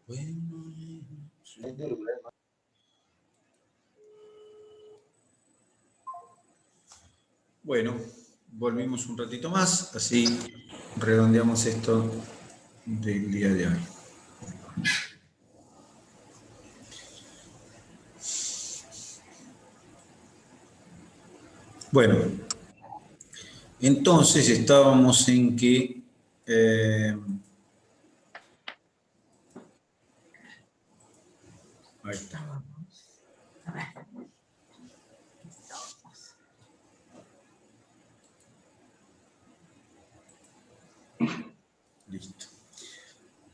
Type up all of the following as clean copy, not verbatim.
Bueno, sí. Bueno, volvimos un ratito más, así redondeamos esto del día de hoy. Bueno, entonces estábamos en que ahí está. A ver. Listo.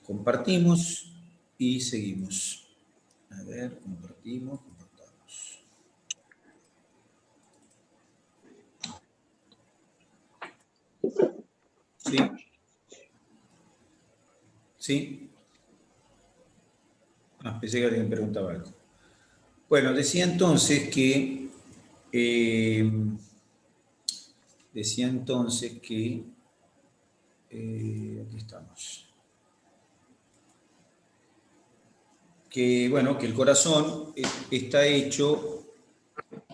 Compartimos y seguimos. A ver, compartimos. ¿Sí? ¿Sí? Pensé que alguien preguntaba algo. Bueno, decía entonces que aquí estamos. Que bueno, que el corazón está hecho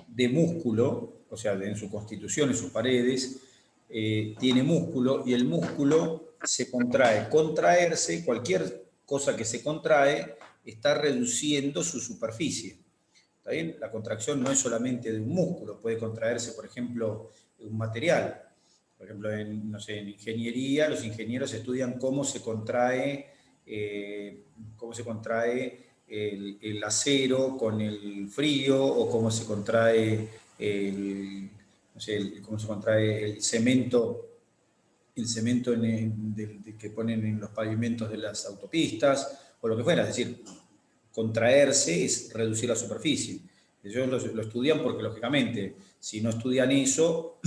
de músculo, o sea, en su constitución, en sus paredes, tiene músculo y el músculo se contrae. Contraerse, cualquier cosa que se contrae, está reduciendo su superficie. ¿Está bien? La contracción no es solamente de un músculo, puede contraerse, por ejemplo, de un material. Por ejemplo, no sé, en ingeniería, los ingenieros estudian cómo se contrae el acero con el frío, o cómo se contrae cómo se contrae el cemento que ponen en los pavimentos de las autopistas, o lo que fuera. Es decir, contraerse es reducir la superficie. Ellos lo estudian porque, lógicamente, si no estudian eso,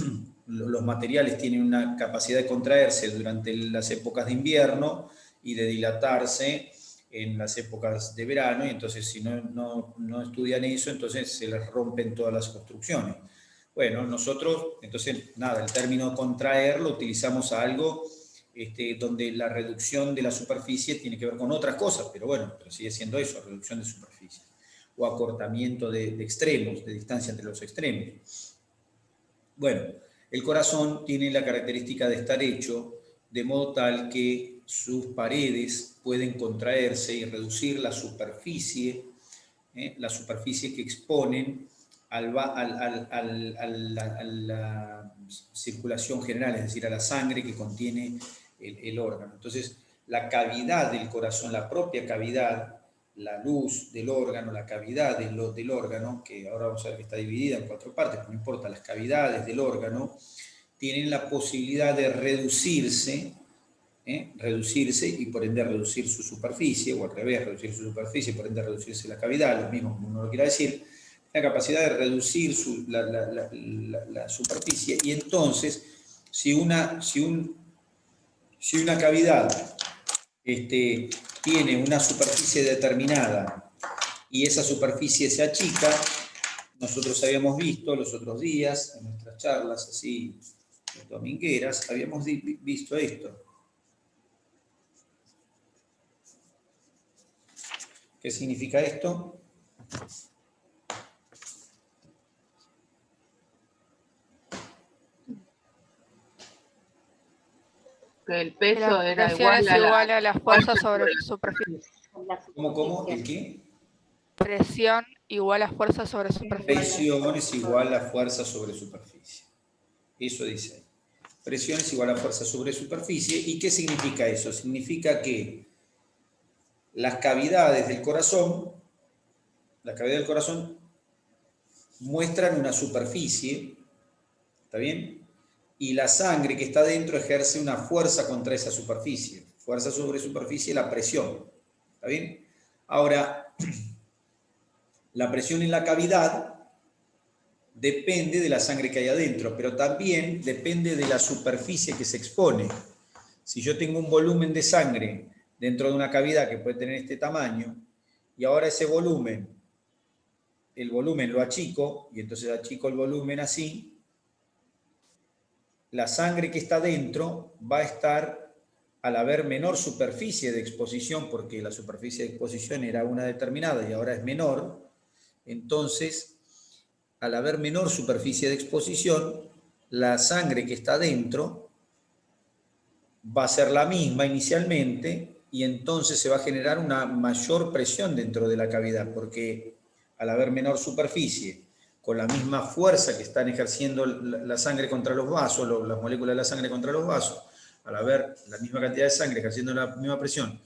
los materiales tienen una capacidad de contraerse durante las épocas de invierno y de dilatarse en las épocas de verano, y entonces si no estudian eso, entonces se les rompen todas las construcciones. Bueno, nosotros, entonces, nada, el término contraer lo utilizamos a algo donde la reducción de la superficie tiene que ver con otras cosas, pero bueno, pero sigue siendo eso, reducción de superficie, o acortamiento de extremos, de distancia entre los extremos. Bueno, el corazón tiene la característica de estar hecho de modo tal que sus paredes pueden contraerse y reducir la superficie que exponen a la circulación general, es decir, a la sangre que contiene el órgano. Entonces, la cavidad del corazón, la propia cavidad, la luz del órgano, la cavidad del órgano, que ahora vamos a ver que está dividida en 4 partes, pero no importa, las cavidades del órgano tienen la posibilidad de reducirse y por ende reducir su superficie, o al revés, reducir su superficie y por ende reducirse la cavidad, lo mismo como uno lo quiera decir, la capacidad de reducir la superficie. Y entonces, si una cavidad tiene una superficie determinada y esa superficie se achica, nosotros habíamos visto los otros días, en nuestras charlas así domingueras, habíamos visto esto. ¿Qué significa esto? Que el peso la era presión es igual a la fuerza sobre la superficie. ¿Cómo? ¿El qué? Presión igual a fuerza sobre superficie. Presión es igual a fuerza sobre superficie. Eso dice ahí. Presión es igual a fuerza sobre superficie. ¿Y qué significa eso? Significa que las cavidades del corazón muestran una superficie, ¿está bien? Y la sangre que está dentro ejerce una fuerza contra esa superficie. Fuerza sobre superficie, la presión, ¿está bien? Ahora, la presión en la cavidad depende de la sangre que hay adentro, pero también depende de la superficie que se expone. Si yo tengo un volumen de sangre dentro de una cavidad que puede tener este tamaño, y ahora ese volumen, el volumen lo achico, y entonces achico el volumen así, la sangre que está dentro va a estar al haber menor superficie de exposición, porque la superficie de exposición era una determinada y ahora es menor, entonces, al haber menor superficie de exposición, la sangre que está dentro va a ser la misma inicialmente y entonces se va a generar una mayor presión dentro de la cavidad, porque al haber menor superficie, con la misma fuerza que están ejerciendo la sangre contra los vasos, las moléculas de la sangre contra los vasos, al haber la misma cantidad de sangre ejerciendo la misma presión,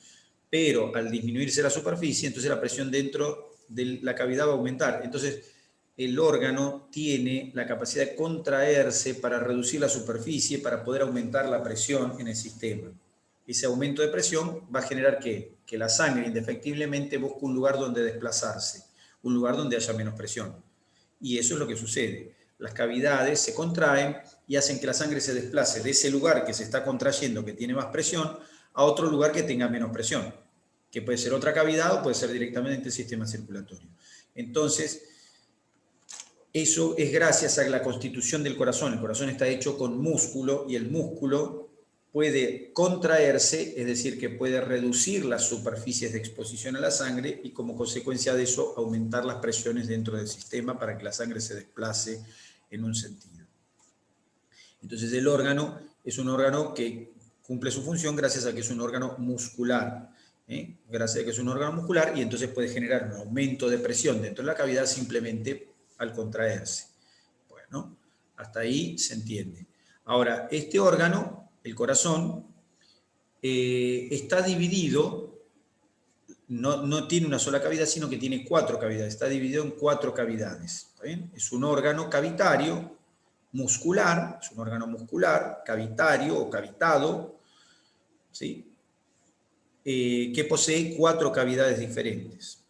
pero al disminuirse la superficie, entonces la presión dentro de la cavidad va a aumentar. Entonces, el órgano tiene la capacidad de contraerse para reducir la superficie, para poder aumentar la presión en el sistema. Ese aumento de presión va a generar que la sangre indefectiblemente busque un lugar donde desplazarse, un lugar donde haya menos presión. Y eso es lo que sucede. Las cavidades se contraen y hacen que la sangre se desplace de ese lugar que se está contrayendo, que tiene más presión, a otro lugar que tenga menos presión, que puede ser otra cavidad o puede ser directamente el sistema circulatorio. Entonces, eso es gracias a la constitución del corazón. El corazón está hecho con músculo y el músculo puede contraerse, es decir, que puede reducir las superficies de exposición a la sangre y como consecuencia de eso aumentar las presiones dentro del sistema para que la sangre se desplace en un sentido. Entonces el órgano es un órgano que cumple su función gracias a que es un órgano muscular. Gracias a que es un órgano muscular y entonces puede generar un aumento de presión dentro de la cavidad simplemente al contraerse. Bueno, hasta ahí se entiende. Ahora, este órgano, el corazón, está dividido, no tiene una sola cavidad, sino que tiene 4 cavidades, está dividido en 4 cavidades. ¿Está bien? Es un órgano cavitario, muscular, es un órgano muscular, cavitario o cavitado, ¿sí? Que posee 4 cavidades diferentes.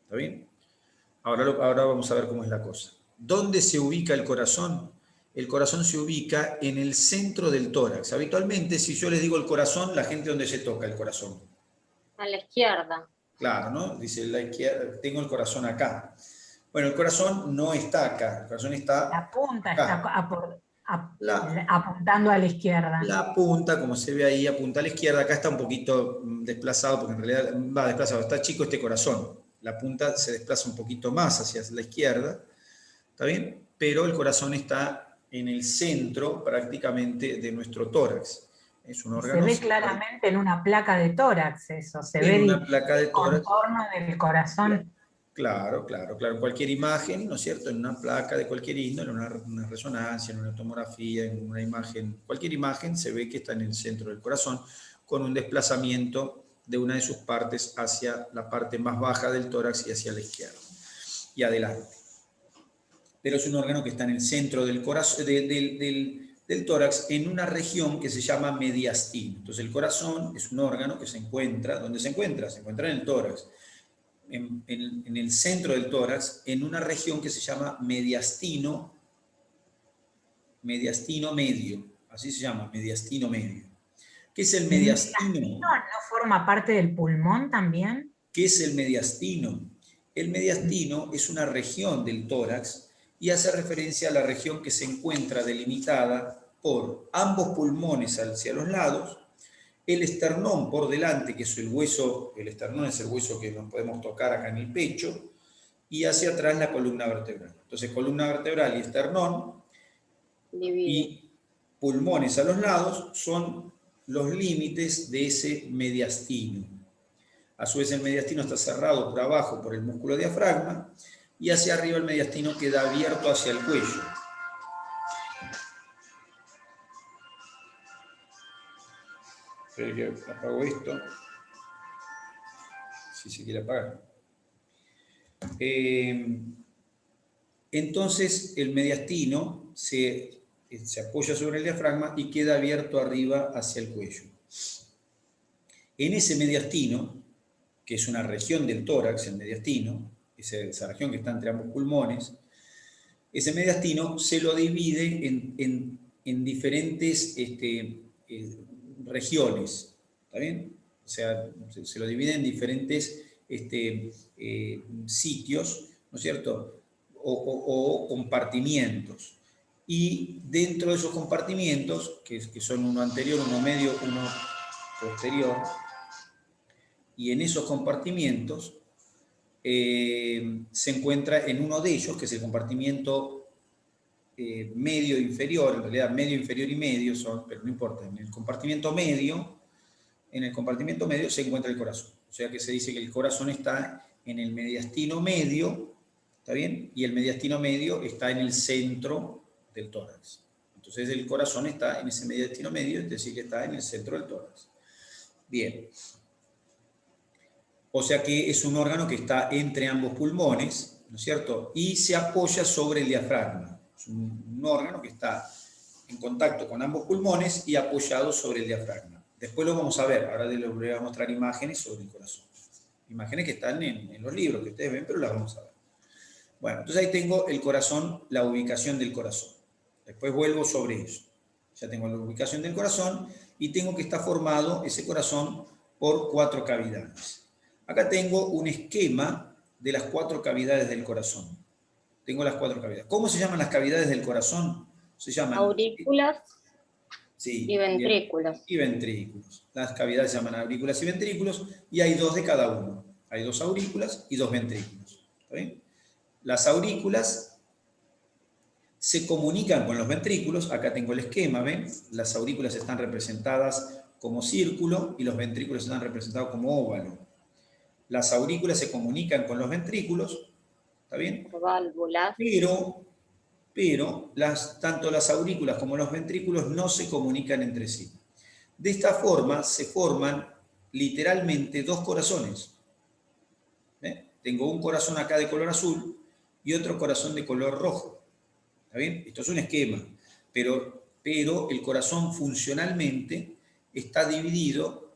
¿Está bien? Ahora vamos a ver cómo es la cosa. ¿Dónde se ubica el corazón? El corazón se ubica en el centro del tórax. Habitualmente, si yo les digo el corazón, la gente ¿dónde se toca el corazón? A la izquierda. Claro, ¿no? Dice la izquierda, tengo el corazón acá. Bueno, el corazón no está acá, el corazón está La punta acá. está apuntando a la izquierda. La punta, como se ve ahí, apunta a la izquierda. Acá está un poquito desplazado, porque en realidad va desplazado. Está chico este corazón. La punta se desplaza un poquito más hacia la izquierda. ¿Está bien? Pero el corazón está en el centro prácticamente de nuestro tórax. Es un órgano. Se ve claramente en una placa de tórax eso. Se en ve una placa de el tórax. contorno del corazón. Claro. En cualquier imagen, ¿no es cierto? En una placa de cualquier índole, en una resonancia, en una tomografía, en una imagen, cualquier imagen se ve que está en el centro del corazón, con un desplazamiento de una de sus partes hacia la parte más baja del tórax y hacia la izquierda y adelante. Pero es un órgano que está en el centro del corazón, del tórax, en una región que se llama mediastino. Entonces el corazón es un órgano que se encuentra, ¿dónde se encuentra? Se encuentra en el tórax. En el centro del tórax, en una región que se llama mediastino medio, así se llama, mediastino medio. ¿Qué es el mediastino? ¿No forma parte del pulmón también? ¿Qué es el mediastino? El mediastino es una región del tórax y hace referencia a la región que se encuentra delimitada por ambos pulmones hacia los lados, el esternón por delante, que es el hueso, el esternón es el hueso que nos podemos tocar acá en el pecho, y hacia atrás la columna vertebral. Entonces, columna vertebral y esternón y pulmones a los lados son los límites de ese mediastino. A su vez, el mediastino está cerrado por abajo por el músculo diafragma y hacia arriba el mediastino queda abierto hacia el cuello. Espero que apago esto, si se quiere apagar. Entonces el mediastino se apoya sobre el diafragma y queda abierto arriba hacia el cuello. En ese mediastino, que es una región del tórax, el mediastino, esa región que está entre ambos pulmones, ese mediastino se lo divide en diferentes regiones, ¿está bien? O sea, se lo divide en diferentes sitios, ¿no es cierto? O compartimientos. Y dentro de esos compartimientos, que son uno anterior, uno medio, uno posterior, y en esos compartimientos se encuentra en uno de ellos, que es el compartimiento medio e inferior, en realidad medio, inferior y medio son, pero no importa, en el compartimento medio se encuentra el corazón. O sea que se dice que el corazón está en el mediastino medio, ¿está bien? Y el mediastino medio está en el centro del tórax. Entonces el corazón está en ese mediastino medio, es decir, que está en el centro del tórax. Bien. O sea que es un órgano que está entre ambos pulmones, ¿no es cierto? Y se apoya sobre el diafragma. Es un órgano que está en contacto con ambos pulmones y apoyado sobre el diafragma. Después lo vamos a ver, ahora les voy a mostrar imágenes sobre el corazón. Imágenes que están en los libros que ustedes ven, pero las vamos a ver. Bueno, entonces ahí tengo el corazón, la ubicación del corazón. Después vuelvo sobre eso. Ya tengo la ubicación del corazón y tengo que estar formado ese corazón por 4 cavidades. Acá tengo un esquema de las 4 cavidades del corazón. Tengo las 4 cavidades. ¿Cómo se llaman las cavidades del corazón? Se llaman Aurículas sí, y ventrículos. Y ventrículos. Las cavidades se llaman aurículas y ventrículos y hay 2 de cada uno. Hay 2 aurículas y 2 ventrículos. ¿Está bien? Las aurículas se comunican con los ventrículos. Acá tengo el esquema, ¿ven? Las aurículas están representadas como círculo y los ventrículos están representados como óvalo. Las aurículas se comunican con los ventrículos, ¿está bien? Válvulas. Pero tanto las aurículas como los ventrículos no se comunican entre sí. De esta forma se forman literalmente 2 corazones. Tengo un corazón acá de color azul y otro corazón de color rojo. ¿Está bien? Esto es un esquema, pero el corazón funcionalmente está dividido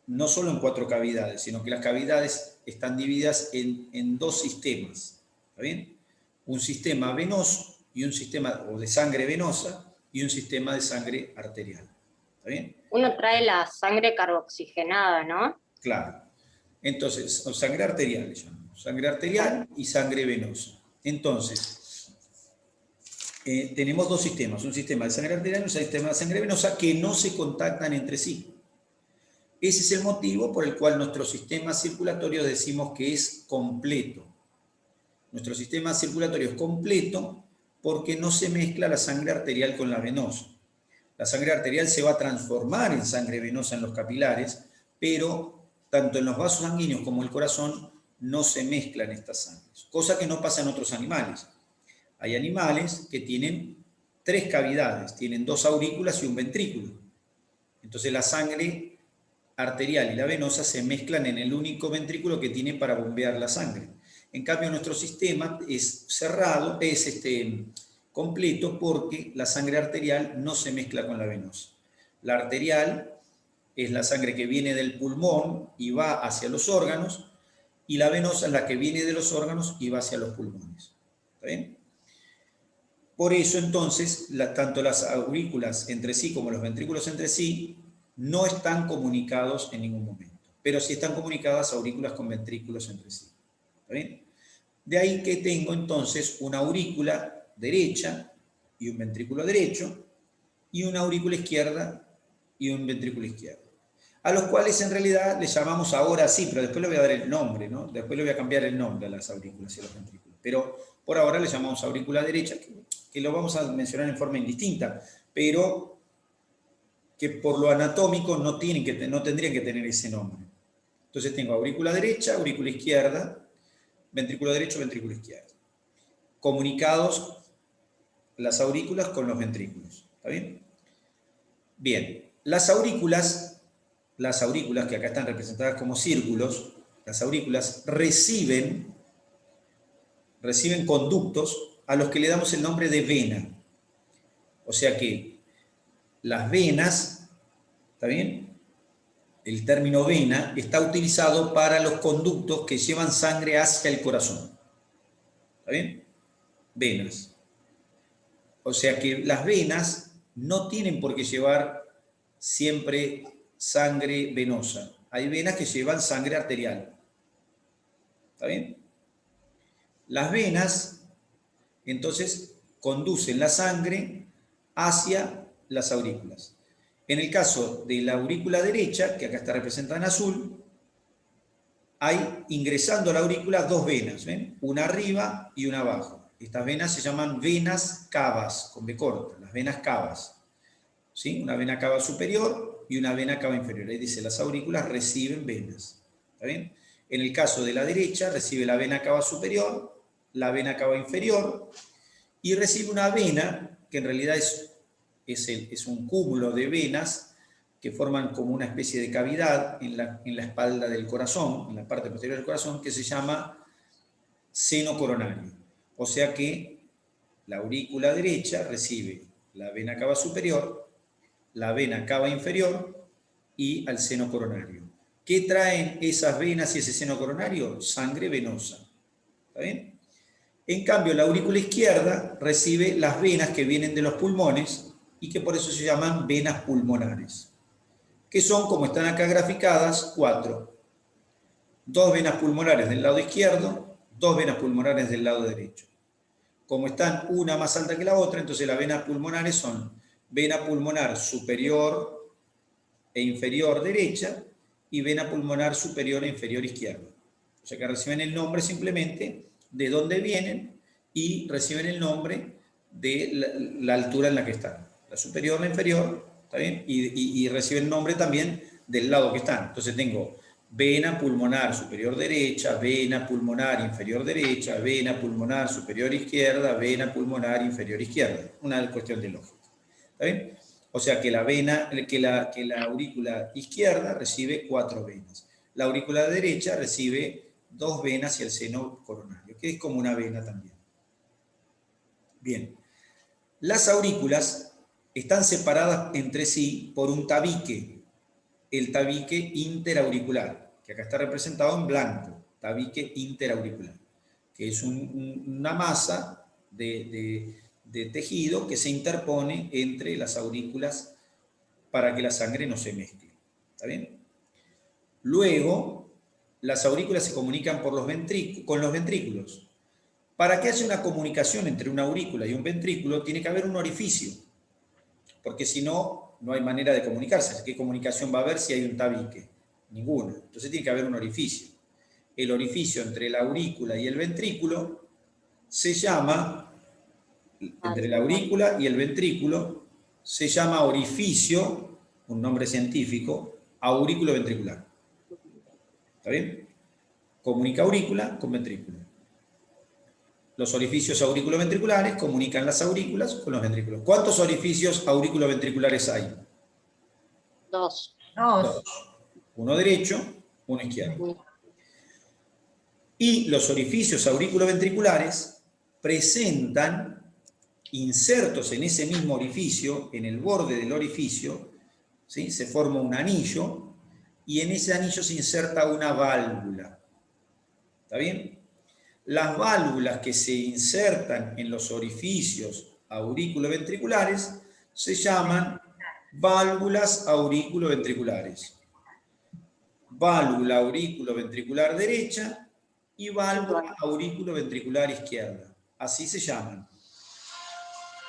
no solo en 4 cavidades, sino que las cavidades están divididas en 2 sistemas. ¿Está bien? Un sistema venoso y un sistema de sangre venosa y un sistema de sangre arterial. ¿Está bien? Uno trae la sangre carboxigenada, ¿no? Claro. Entonces, sangre arterial le llamamos. Sangre arterial y sangre venosa. Entonces, tenemos 2 sistemas. Un sistema de sangre arterial y un sistema de sangre venosa que no se contactan entre sí. Ese es el motivo por el cual nuestro sistema circulatorio decimos que es completo. Nuestro sistema circulatorio es completo porque no se mezcla la sangre arterial con la venosa. La sangre arterial se va a transformar en sangre venosa en los capilares, pero tanto en los vasos sanguíneos como en el corazón no se mezclan estas sangres, cosa que no pasa en otros animales. Hay animales que tienen 3 cavidades, tienen 2 aurículas y un ventrículo. Entonces la sangre arterial y la venosa se mezclan en el único ventrículo que tiene para bombear la sangre. En cambio, nuestro sistema es cerrado, es completo porque la sangre arterial no se mezcla con la venosa. La arterial es la sangre que viene del pulmón y va hacia los órganos, y la venosa es la que viene de los órganos y va hacia los pulmones. ¿Está bien? Por eso, entonces, tanto las aurículas entre sí como los ventrículos entre sí no están comunicados en ningún momento, pero sí están comunicadas aurículas con ventrículos entre sí. ¿Está bien? De ahí que tengo entonces una aurícula derecha y un ventrículo derecho, y una aurícula izquierda y un ventrículo izquierdo, a los cuales en realidad les llamamos ahora sí, pero después le voy a dar el nombre, ¿no? Después le voy a cambiar el nombre a las aurículas y a los ventrículos. Pero por ahora le llamamos aurícula derecha, que lo vamos a mencionar en forma indistinta, pero que por lo anatómico no tendrían que tener ese nombre. Entonces tengo aurícula derecha, aurícula izquierda, ventrículo derecho, ventrículo izquierdo. Comunicados las aurículas con los ventrículos. ¿Está bien? Bien, las aurículas que acá están representadas como círculos, las aurículas reciben conductos a los que le damos el nombre de vena. O sea que las venas, ¿está bien? El término vena está utilizado para los conductos que llevan sangre hacia el corazón. ¿Está bien? Venas. O sea que las venas no tienen por qué llevar siempre sangre venosa. Hay venas que llevan sangre arterial. ¿Está bien? Las venas, entonces, conducen la sangre hacia las aurículas. En el caso de la aurícula derecha, que acá está representada en azul, hay, ingresando a la aurícula, dos venas, ¿ven? Una arriba y una abajo. Estas venas se llaman venas cavas, con B corta, las venas cavas. ¿Sí? Una vena cava superior y una vena cava inferior. Ahí dice, las aurículas reciben venas. ¿Está bien? En el caso de la derecha, recibe la vena cava superior, la vena cava inferior, y recibe una vena, que en realidad es un cúmulo de venas que forman como una especie de cavidad en la espalda del corazón, en la parte posterior del corazón, que se llama seno coronario. O sea que la aurícula derecha recibe la vena cava superior, la vena cava inferior y al seno coronario. ¿Qué traen esas venas y ese seno coronario? Sangre venosa. ¿Está bien? En cambio, la aurícula izquierda recibe las venas que vienen de los pulmones y que por eso se llaman venas pulmonares, que son, como están acá graficadas, 4. 2 venas pulmonares del lado izquierdo, 2 venas pulmonares del lado derecho. Como están una más alta que la otra, entonces las venas pulmonares son vena pulmonar superior e inferior derecha y vena pulmonar superior e inferior izquierda. O sea que reciben el nombre simplemente de dónde vienen y reciben el nombre de la altura en la que están. La superior, la inferior, ¿está bien? Y reciben el nombre también del lado que están. Entonces tengo vena pulmonar superior derecha, vena pulmonar inferior derecha, vena pulmonar superior izquierda, vena pulmonar inferior izquierda. Una cuestión de lógica. ¿Está bien? O sea que la aurícula izquierda recibe 4 venas. La aurícula derecha recibe 2 venas y el seno coronario, que es como una vena también. Bien. Las aurículas están separadas entre sí por un tabique, el tabique interauricular, que acá está representado en blanco, tabique interauricular, que es una masa de tejido que se interpone entre las aurículas para que la sangre no se mezcle. ¿Está bien? Luego, las aurículas se comunican con los ventrículos. Para que haya una comunicación entre una aurícula y un ventrículo, tiene que haber un orificio, porque si no, no hay manera de comunicarse. ¿Qué comunicación va a haber si hay un tabique? Ninguna. Entonces tiene que haber un orificio. El orificio entre la aurícula y el ventrículo se llama, entre la aurícula y el ventrículo, se llama orificio, un nombre científico, aurículo ventricular. ¿Está bien? Comunica aurícula con ventrículo. Los orificios auriculoventriculares comunican las aurículas con los ventrículos. ¿Cuántos orificios auriculoventriculares hay? 2. 2. Uno derecho, uno izquierdo. Y los orificios auriculoventriculares presentan insertos en ese mismo orificio, en el borde del orificio, ¿sí? Se forma un anillo y en ese anillo se inserta una válvula. ¿Está bien? Las válvulas que se insertan en los orificios auriculoventriculares se llaman válvulas auriculoventriculares. Válvula auriculoventricular derecha y válvula auriculoventricular izquierda. Así se llaman.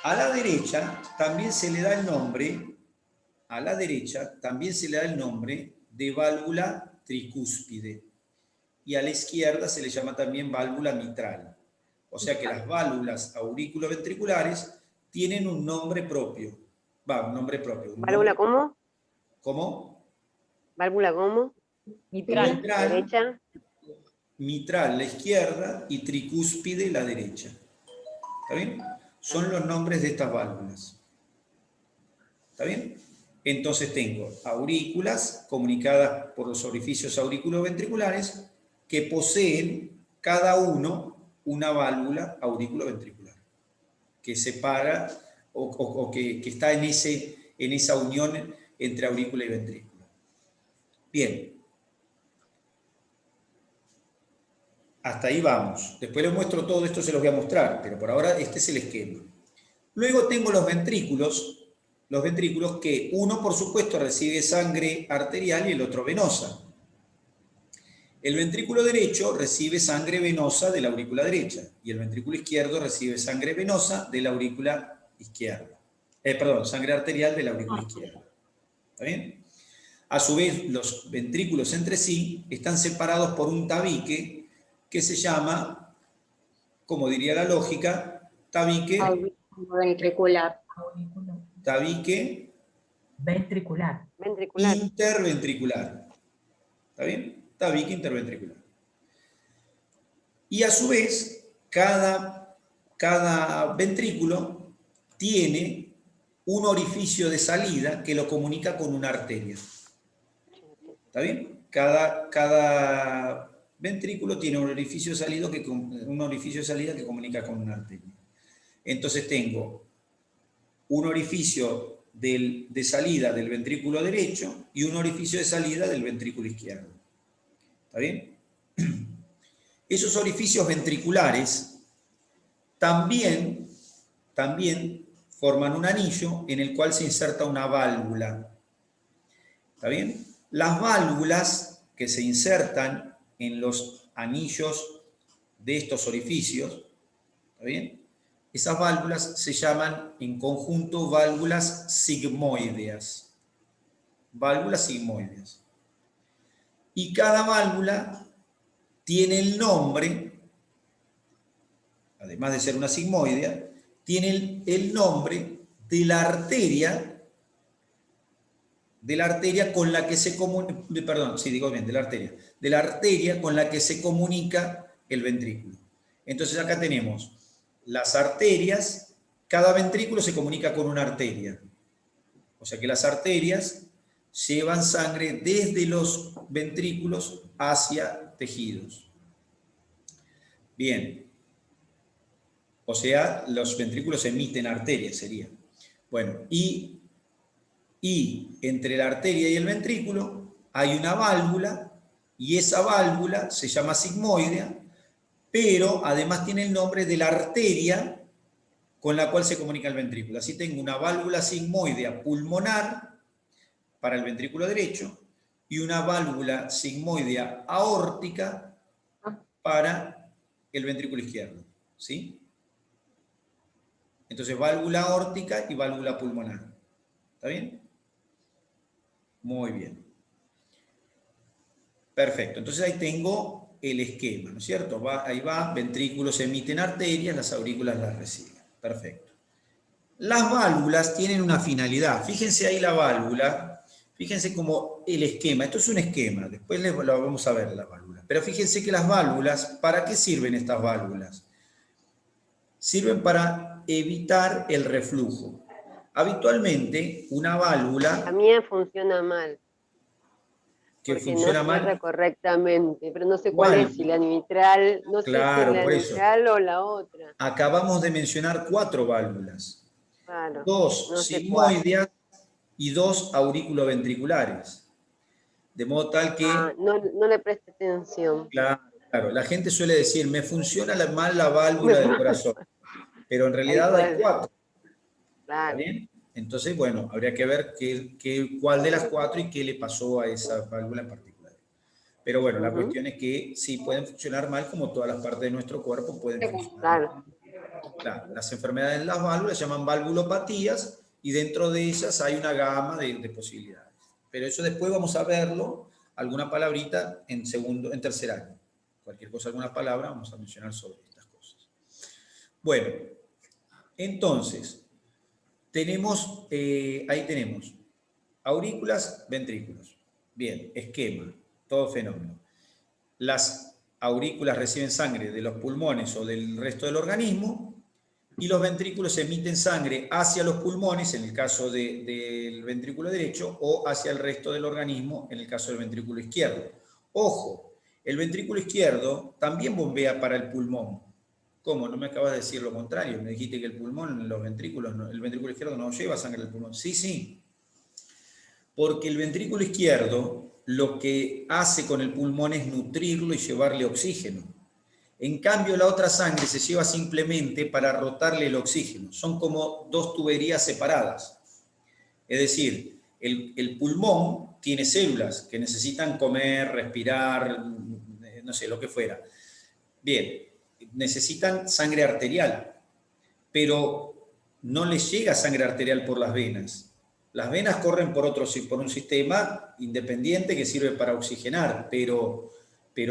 A la derecha también se le da el nombre, de válvula tricúspide. Y a la izquierda se le llama también válvula mitral. O sea que las válvulas auriculoventriculares tienen un nombre propio. ¿Válvula cómo? ¿Cómo? ¿Válvula cómo? Mitral. ¿Derecha? Mitral, la izquierda, y tricúspide, la derecha. ¿Está bien? Son los nombres de estas válvulas. ¿Está bien? Entonces tengo aurículas comunicadas por los orificios auriculoventriculares que poseen cada uno una válvula auriculoventricular que separa o que está en esa unión entre aurícula y ventrículo. Bien. Hasta ahí vamos. Después les muestro todo esto, se los voy a mostrar, pero por ahora este es el esquema. Luego tengo los ventrículos que uno, por supuesto, recibe sangre arterial y el otro venosa. El ventrículo derecho recibe sangre venosa de la aurícula derecha y el ventrículo izquierdo recibe sangre venosa de la aurícula izquierda. Sangre arterial de la aurícula izquierda. ¿Está bien? A su vez, los ventrículos entre sí están separados por un tabique que se llama, como diría la lógica, tabique Ventricular. Ventricular. Ventricular. interventricular. ¿Está bien? Tabique interventricular. Y a su vez, cada ventrículo tiene un orificio de salida que lo comunica con una arteria. ¿Está bien? Cada ventrículo tiene un orificio de salida que comunica con una arteria. Entonces tengo un orificio de salida del ventrículo derecho y un orificio de salida del ventrículo izquierdo. ¿Está bien? Esos orificios ventriculares también forman un anillo en el cual se inserta una válvula. ¿Está bien? Las válvulas que se insertan en los anillos de estos orificios, ¿está bien? Esas válvulas se llaman en conjunto válvulas sigmoideas. Válvulas sigmoideas. Y cada válvula tiene el nombre, además de ser una sigmoidea, tiene el nombre de la arteria con la que se comunica, perdón, sí, digo bien, de la arteria con la que se comunica el ventrículo. Entonces acá tenemos las arterias, cada ventrículo se comunica con una arteria. O sea que las arterias llevan sangre desde los ventrículos hacia tejidos. Bien. O sea, los ventrículos emiten arterias, sería. Bueno, y entre la arteria y el ventrículo hay una válvula, y esa válvula se llama sigmoidea, pero además tiene el nombre de la arteria con la cual se comunica el ventrículo. Así tengo una válvula sigmoidea pulmonar para el ventrículo derecho y una válvula sigmoidea aórtica para el ventrículo izquierdo. ¿Sí? Entonces, válvula aórtica y válvula pulmonar. ¿Está bien? Muy bien. Perfecto. Entonces ahí tengo el esquema, ¿no es cierto? Ahí va, ventrículos emiten arterias, las aurículas las reciben. Perfecto. Las válvulas tienen una finalidad. Fíjense ahí la válvula, fíjense como el esquema. Esto es un esquema, después lo vamos a ver la válvula. Pero fíjense que las válvulas, ¿para qué sirven estas válvulas? Sirven para evitar el reflujo. Habitualmente, una válvula... La mía funciona mal. Que porque funciona no mal. cierra correctamente, pero no sé cuál es, si la mitral, no claro, sé si la mitral o la otra. Acabamos de mencionar 4 válvulas. Claro, 2 no sé sigmoideas y 2 auriculoventriculares. De modo tal que... no le preste atención. Claro, la gente suele decir, me funciona mal la válvula del corazón, pero en realidad hay 4. Claro. ¿Está bien? Entonces, bueno, habría que ver cuál de las 4 y qué le pasó a esa válvula en particular. Pero bueno, la cuestión es que sí pueden funcionar mal, como todas las partes de nuestro cuerpo pueden funcionar mal. Claro, las enfermedades de las válvulas se llaman valvulopatías y dentro de ellas hay una gama de posibilidades. Pero eso después vamos a verlo, alguna palabrita en tercer año. Cualquier cosa, alguna palabra, vamos a mencionar sobre estas cosas. Bueno, entonces... ahí tenemos aurículas, ventrículos. Bien, esquema, todo fenómeno. Las aurículas reciben sangre de los pulmones o del resto del organismo y los ventrículos emiten sangre hacia los pulmones, en el caso del ventrículo derecho, o hacia el resto del organismo, en el caso del ventrículo izquierdo. Ojo, el ventrículo izquierdo también bombea para el pulmón. ¿Cómo? No me acabas de decir lo contrario. Me dijiste que el pulmón, los ventrículos, el ventrículo izquierdo no lleva sangre del pulmón. Sí, sí. Porque el ventrículo izquierdo lo que hace con el pulmón es nutrirlo y llevarle oxígeno. En cambio, la otra sangre se lleva simplemente para rotarle el oxígeno. Son como 2 tuberías separadas. Es decir, el pulmón tiene células que necesitan comer, respirar, no sé, lo que fuera. Bien. Necesitan sangre arterial, pero no les llega sangre arterial por las venas. Las venas corren por un sistema independiente que sirve para oxigenar, pero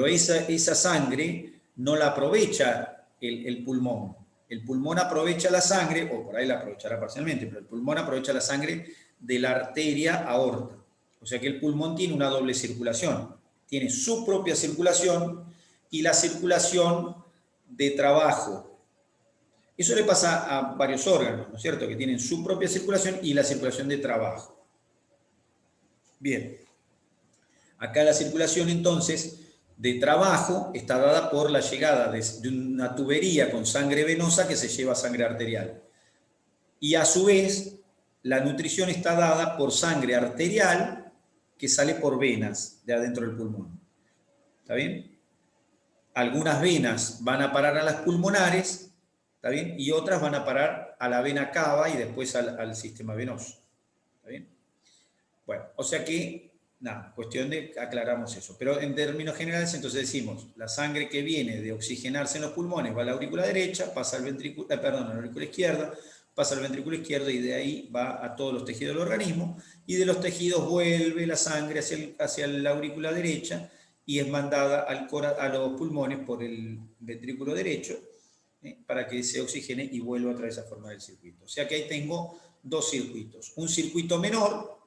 esa sangre no la aprovecha el pulmón. El pulmón aprovecha la sangre, o por ahí la aprovechará parcialmente, pero el pulmón aprovecha la sangre de la arteria aorta. O sea que el pulmón tiene una doble circulación. Tiene su propia circulación y la circulación de trabajo. Eso le pasa a varios órganos, ¿no es cierto?, que tienen su propia circulación y la circulación de trabajo. Bien. Acá la circulación, entonces, de trabajo está dada por la llegada de una tubería con sangre venosa que se lleva sangre arterial. Y a su vez, la nutrición está dada por sangre arterial que sale por venas de adentro del pulmón. ¿Está bien? Algunas venas van a parar a las pulmonares, ¿está bien? Y otras van a parar a la vena cava y después al sistema venoso. ¿Está bien? Bueno, o sea que, nada, cuestión de aclaramos eso. Pero en términos generales, entonces decimos, la sangre que viene de oxigenarse en los pulmones va a la aurícula derecha, pasa al ventrículo, a la aurícula izquierda, pasa al ventrículo izquierdo y de ahí va a todos los tejidos del organismo, y de los tejidos vuelve la sangre hacia la aurícula derecha y es mandada a los pulmones por el ventrículo derecho, para que se oxigene y vuelva otra vez a formar el circuito. O sea que ahí tengo dos circuitos. Un circuito menor,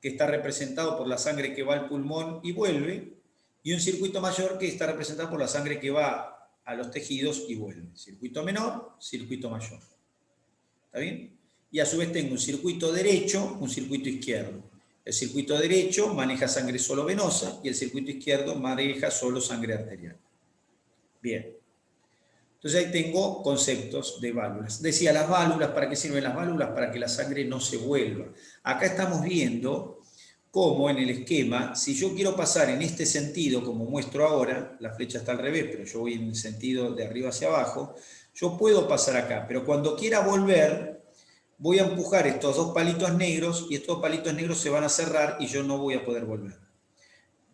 que está representado por la sangre que va al pulmón y vuelve, y un circuito mayor que está representado por la sangre que va a los tejidos y vuelve. Circuito menor, circuito mayor. ¿Está bien? Y a su vez tengo un circuito derecho, un circuito izquierdo. El circuito derecho maneja sangre solo venosa y el circuito izquierdo maneja solo sangre arterial. Bien. Entonces ahí tengo conceptos de válvulas. Decía, las válvulas, ¿para qué sirven las válvulas? Para que la sangre no se vuelva. Acá estamos viendo cómo en el esquema, si yo quiero pasar en este sentido, como muestro ahora, la flecha está al revés, pero yo voy en el sentido de arriba hacia abajo, yo puedo pasar acá, pero cuando quiera volver, voy a empujar estos dos palitos negros y estos palitos negros se van a cerrar y yo no voy a poder volver.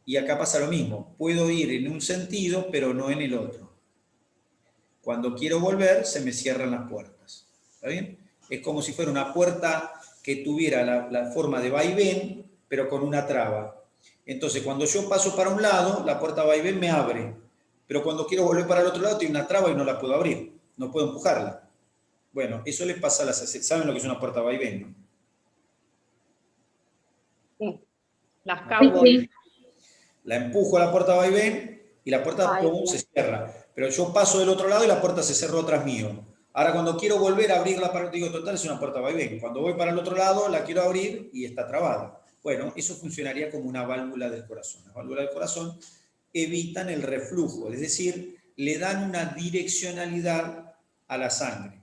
Y acá pasa lo mismo, puedo ir en un sentido, pero no en el otro. Cuando quiero volver, se me cierran las puertas. ¿Está bien? Es como si fuera una puerta que tuviera la forma de vaivén, pero con una traba. Entonces, cuando yo paso para un lado, la puerta vaivén me abre. Pero cuando quiero volver para el otro lado, tiene una traba y no la puedo abrir. No puedo empujarla. Bueno, eso le pasa a las... ¿Saben lo que es una puerta vaivén, no? Sí. Las cowboys. La empujo a la puerta vaivén y la puerta se cierra. Pero yo paso del otro lado y la puerta se cerró tras mío. Ahora cuando quiero volver a abrir la puerta, digo, total, es una puerta vaivén. Cuando voy para el otro lado, la quiero abrir y está trabada. Bueno, eso funcionaría como una válvula del corazón. Las válvulas del corazón evitan el reflujo, es decir, le dan una direccionalidad a la sangre.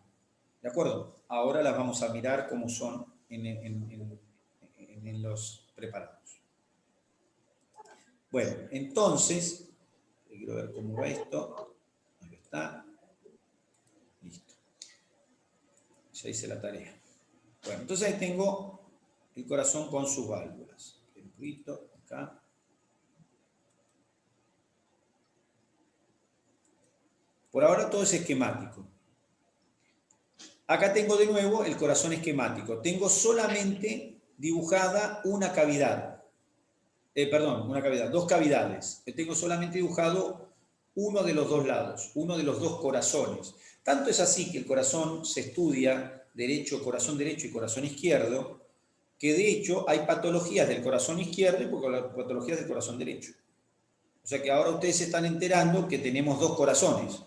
¿De acuerdo? Ahora las vamos a mirar cómo son en los preparados. Bueno, entonces, quiero ver cómo va esto. Ahí está. Listo. Ya hice la tarea. Bueno, entonces ahí tengo el corazón con sus válvulas. Un poquito, acá. Por ahora todo es esquemático. Acá tengo de nuevo el corazón esquemático. Tengo solamente dibujada una cavidad. Dos cavidades. Tengo solamente dibujado uno de los dos lados, uno de los dos corazones. Tanto es así que el corazón se estudia corazón derecho y corazón izquierdo, que de hecho hay patologías del corazón izquierdo y patologías del corazón derecho. O sea que ahora ustedes se están enterando que tenemos dos corazones.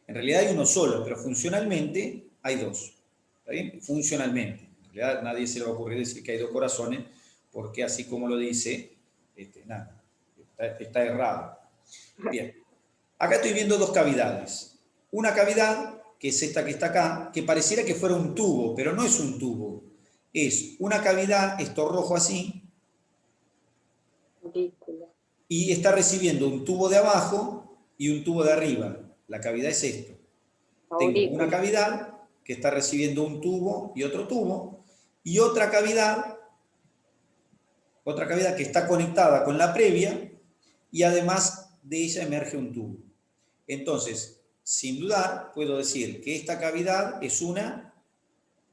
En realidad hay uno solo, pero funcionalmente hay dos. ¿Está bien? Funcionalmente. En realidad nadie se le va a ocurrir decir que hay dos corazones, porque así como lo dice, nada, está errado. Bien. Acá estoy viendo dos cavidades. Una cavidad, que es esta que está acá, que pareciera que fuera un tubo, pero no es un tubo. Es una cavidad, esto rojo así, y está recibiendo un tubo de abajo y un tubo de arriba. La cavidad es esto. Tengo una cavidad que está recibiendo un tubo y otro tubo, y otra cavidad que está conectada con la previa, y además de ella emerge un tubo. Entonces, sin dudar, puedo decir que esta cavidad es una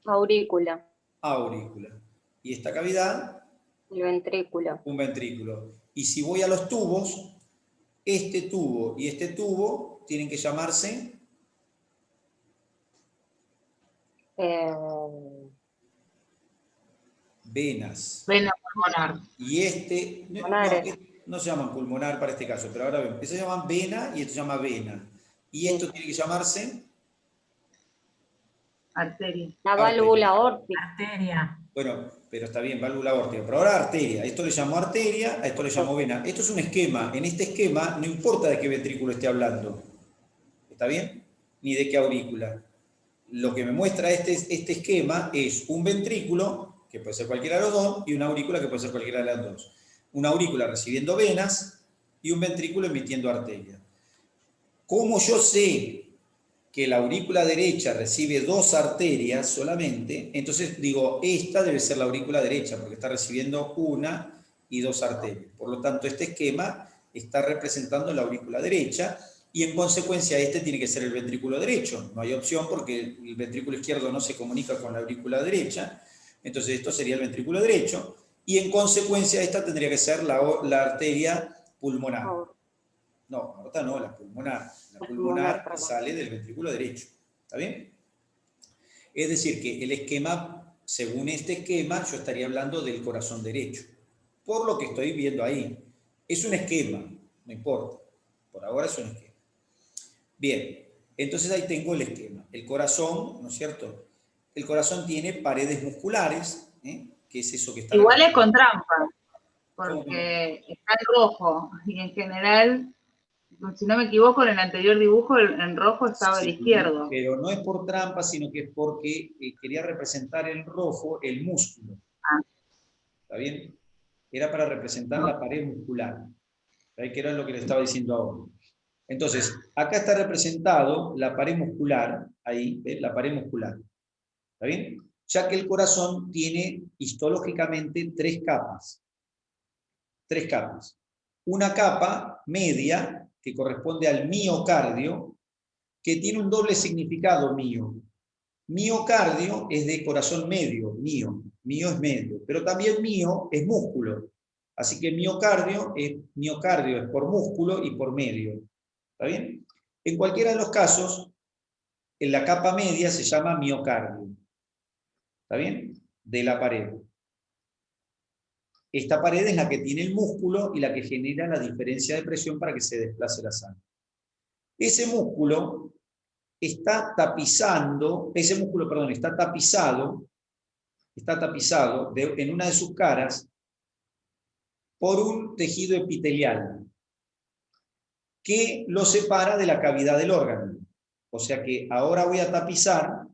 aurícula. aurícula. Y esta cavidad, El ventrículo. un ventrículo. Y si voy a los tubos, este tubo y este tubo tienen que llamarse venas. Vena pulmonar. Y este, Pulmonares. no se llaman pulmonar para este caso, pero ahora ven, este se llama vena y esto se llama vena. Y esto tiene que llamarse Arteria. La válvula aórtica. Arteria. bueno, pero está bien, válvula aórtica, pero ahora arteria. Esto le llamo arteria, a esto le llamo vena. Esto es un esquema. En este esquema no importa de qué ventrículo esté hablando. ¿Está bien? Ni de qué aurícula. Lo que me muestra este esquema es un ventrículo, que puede ser cualquiera de los dos, y una aurícula que puede ser cualquiera de las dos. Una aurícula recibiendo venas y un ventrículo emitiendo arteria. ¿Cómo yo sé que la aurícula derecha recibe 2 arterias solamente? Entonces digo, esta debe ser la aurícula derecha, porque está recibiendo 1 y 2 arterias. Por lo tanto, este esquema está representando la aurícula derecha, y en consecuencia este tiene que ser el ventrículo derecho. No hay opción porque el ventrículo izquierdo no se comunica con la aurícula derecha, entonces esto sería el ventrículo derecho, y en consecuencia esta tendría que ser la arteria pulmonar. No, aorta no, la pulmonar. La pulmonar sale del ventrículo derecho. ¿Está bien? Es decir, que el esquema, según este esquema, yo estaría hablando del corazón derecho. Por lo que estoy viendo ahí. Es un esquema, no importa. Por ahora es un esquema. Bien, entonces ahí tengo el esquema. El corazón, ¿no es cierto? El corazón tiene paredes musculares, que es eso que está... Igual es con trampa, porque está en rojo, y en general, si no me equivoco, en el anterior dibujo, en rojo estaba el izquierdo. Pero no es por trampa, sino que es porque quería representar en rojo el músculo. ¿Está bien? Era para representar la pared muscular. ¿Está? Que era lo que le estaba diciendo ahora. Entonces, acá está representado la pared muscular, ahí, ¿ves? La pared muscular. ¿Está bien? Ya que el corazón tiene histológicamente 3 capas. 3 capas. Una capa media, que corresponde al miocardio, que tiene un doble significado mío. Miocardio es de corazón medio, mío es medio, pero también mío es músculo. Así que miocardio es por músculo y por medio. ¿Está bien? En cualquiera de los casos, en la capa media se llama miocardio. ¿Está bien? De la pared. Esta pared es la que tiene el músculo y la que genera la diferencia de presión para que se desplace la sangre. Ese músculo está tapizado en una de sus caras por un tejido epitelial que lo separa de la cavidad del órgano. O sea que ahora voy a tapizar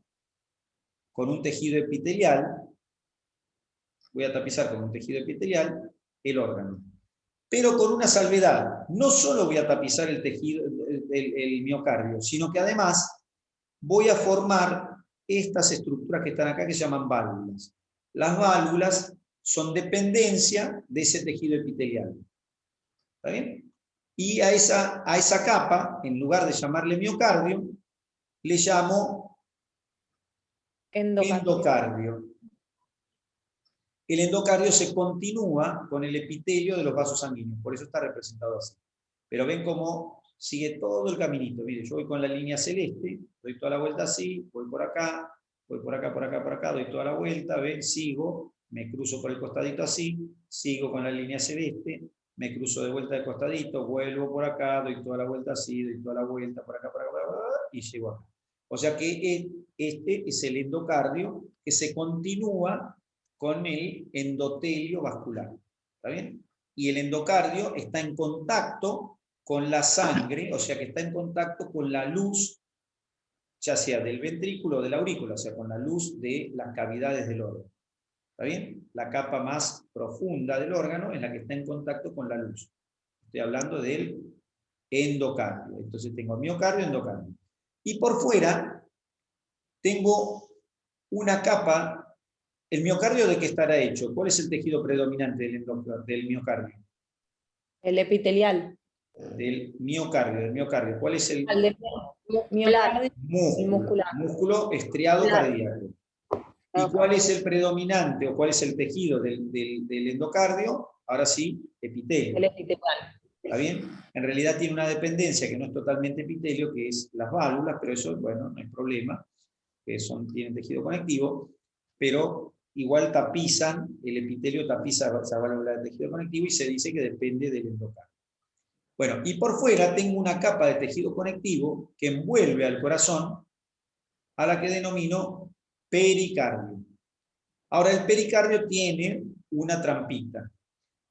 con un tejido epitelial, el órgano. Pero con una salvedad. No solo voy a tapizar el tejido, el miocardio, sino que además voy a formar estas estructuras que están acá que se llaman válvulas. Las válvulas son dependencia de ese tejido epitelial. ¿Está bien? Y a esa capa, en lugar de llamarle miocardio, le llamo endocardio. El endocardio se continúa con el epitelio de los vasos sanguíneos, por eso está representado así. Pero ven cómo sigue todo el caminito. Miren, yo voy con la línea celeste, doy toda la vuelta así, voy por acá, doy toda la vuelta, ven, sigo, me cruzo por el costadito así, sigo con la línea celeste, me cruzo de vuelta de costadito, vuelvo por acá, doy toda la vuelta así, doy toda la vuelta por acá, y llego acá. O sea que este es el endocardio que se continúa con el endotelio vascular. ¿Está bien? Y el endocardio está en contacto con la sangre, o sea que está en contacto con la luz, ya sea del ventrículo o de la aurícula, o sea, con la luz de las cavidades del órgano. ¿Está bien? La capa más profunda del órgano es la que está en contacto con la luz. Estoy hablando del endocardio. Entonces tengo miocardio, endocardio. Y por fuera tengo una capa. ¿El miocardio de qué estará hecho? ¿Cuál es el tejido predominante del miocardio? El epitelial. Del miocardio. ¿Cuál es el Miocardio músculo? muscular. Músculo estriado cardíaco. ¿Y cuál es el predominante o cuál es el tejido del endocardio? Ahora sí, epitelio. El epitelial. ¿Está bien? En realidad tiene una dependencia que no es totalmente epitelio, que es las válvulas, pero eso, bueno, no hay problema, que tienen tejido conectivo, pero igual tapizan, el epitelio tapiza esa válvula de tejido conectivo y se dice que depende del endocardio. Bueno, y por fuera tengo una capa de tejido conectivo que envuelve al corazón, a la que denomino pericardio. Ahora, el pericardio tiene una trampita.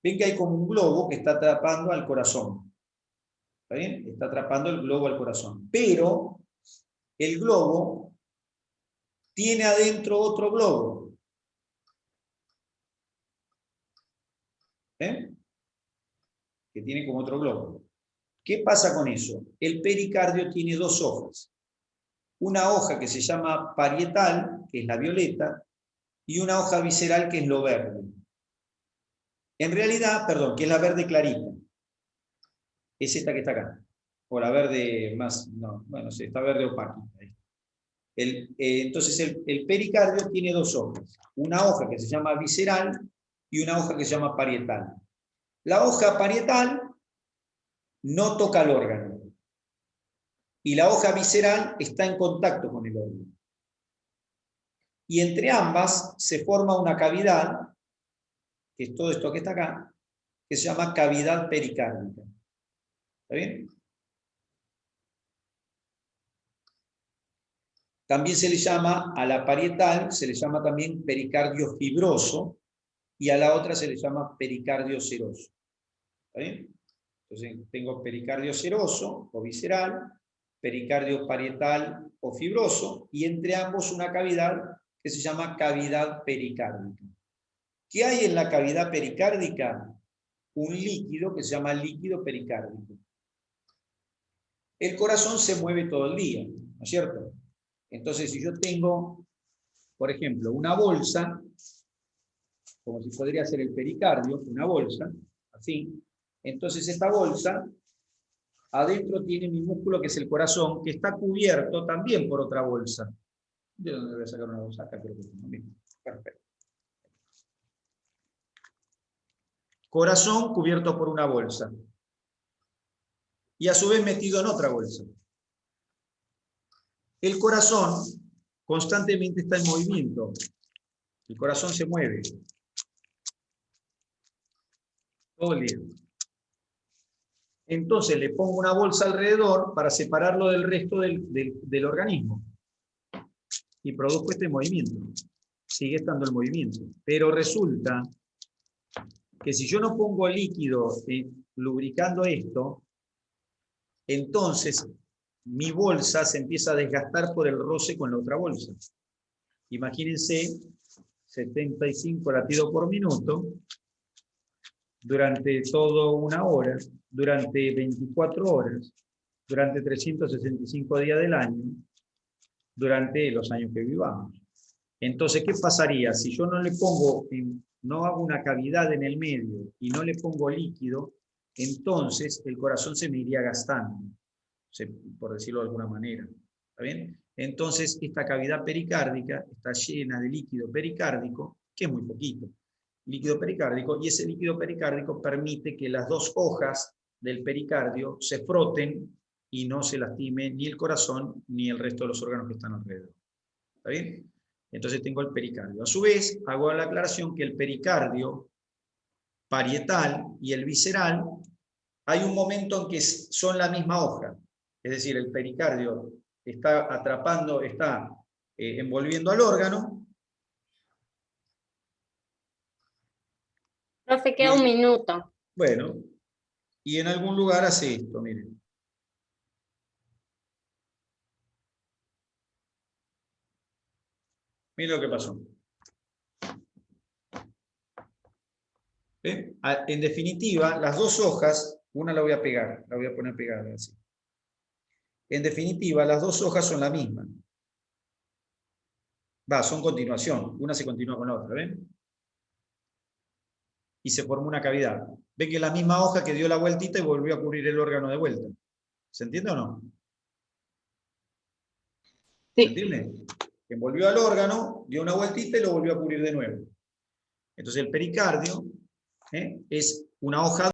Ven que hay como un globo que está atrapando al corazón. ¿Está bien? Está atrapando el globo al corazón. Pero el globo tiene adentro otro globo. ¿Ven? Que tiene como otro globo. ¿Qué pasa con eso? El pericardio tiene dos hojas. Una hoja que se llama parietal, que es la violeta, y una hoja visceral, que es lo verde. En realidad, perdón, que es la verde clarita. Es esta que está acá. O la verde más, no, bueno, sí, está verde opaca. Entonces el pericardio tiene dos hojas. Una hoja que se llama visceral y una hoja que se llama parietal. La hoja parietal no toca el órgano. Y la hoja visceral está en contacto con el órgano. Y entre ambas se forma una cavidad, que es todo esto que está acá, que se llama cavidad pericárdica. ¿Está bien? También se le llama, a la parietal, se le llama también pericardio fibroso, y a la otra se le llama pericardio seroso. ¿Está bien? Entonces tengo pericardio seroso o visceral, pericardio parietal o fibroso, y entre ambos una cavidad que se llama cavidad pericárdica. ¿Qué hay en la cavidad pericárdica? Un líquido que se llama líquido pericárdico. El corazón se mueve todo el día, ¿no es cierto? Entonces, si yo tengo, por ejemplo, una bolsa, como si podría ser el pericardio, una bolsa, así, entonces esta bolsa, adentro tiene mi músculo, que es el corazón, que está cubierto también por otra bolsa. ¿De dónde voy a sacar una bolsa? Acá creo que tengo. Bien, perfecto. Corazón cubierto por una bolsa. Y a su vez metido en otra bolsa. El corazón constantemente está en movimiento. El corazón se mueve. Todo el día. Entonces le pongo una bolsa alrededor para separarlo del resto del organismo. Y produzco este movimiento. Sigue estando el movimiento. Pero resulta que si yo no pongo líquido lubricando esto, entonces mi bolsa se empieza a desgastar por el roce con la otra bolsa. Imagínense 75 latidos por minuto durante toda una hora, durante 24 horas, durante 365 días del año, durante los años que vivamos. Entonces, ¿qué pasaría si yo no le pongo, no hago una cavidad en el medio y no le pongo líquido? Entonces el corazón se me iría gastando, por decirlo de alguna manera. ¿Está bien? Entonces esta cavidad pericárdica está llena de líquido pericárdico, que es muy poquito, líquido pericárdico, y ese líquido pericárdico permite que las dos hojas del pericardio se froten y no se lastime ni el corazón ni el resto de los órganos que están alrededor. ¿Está bien? Entonces tengo el pericardio. A su vez, hago la aclaración que el pericardio parietal y el visceral, hay un momento en que son la misma hoja. Es decir, el pericardio está atrapando, está envolviendo al órgano. Profe, queda un minuto. Bueno, y en algún lugar hace esto, miren. Miren lo que pasó. En definitiva, las dos hojas, una la voy a pegar, la voy a poner pegada así. En definitiva, las dos hojas son la misma. Son continuación, una se continúa con la otra, ¿ven? Y se formó una cavidad. Ven que es la misma hoja que dio la vueltita y volvió a cubrir el órgano de vuelta. ¿Se entiende o no? Sí. ¿Se entiende? envolvió al órgano, dio una vueltita y lo volvió a cubrir de nuevo. Entonces el pericardio es una hoja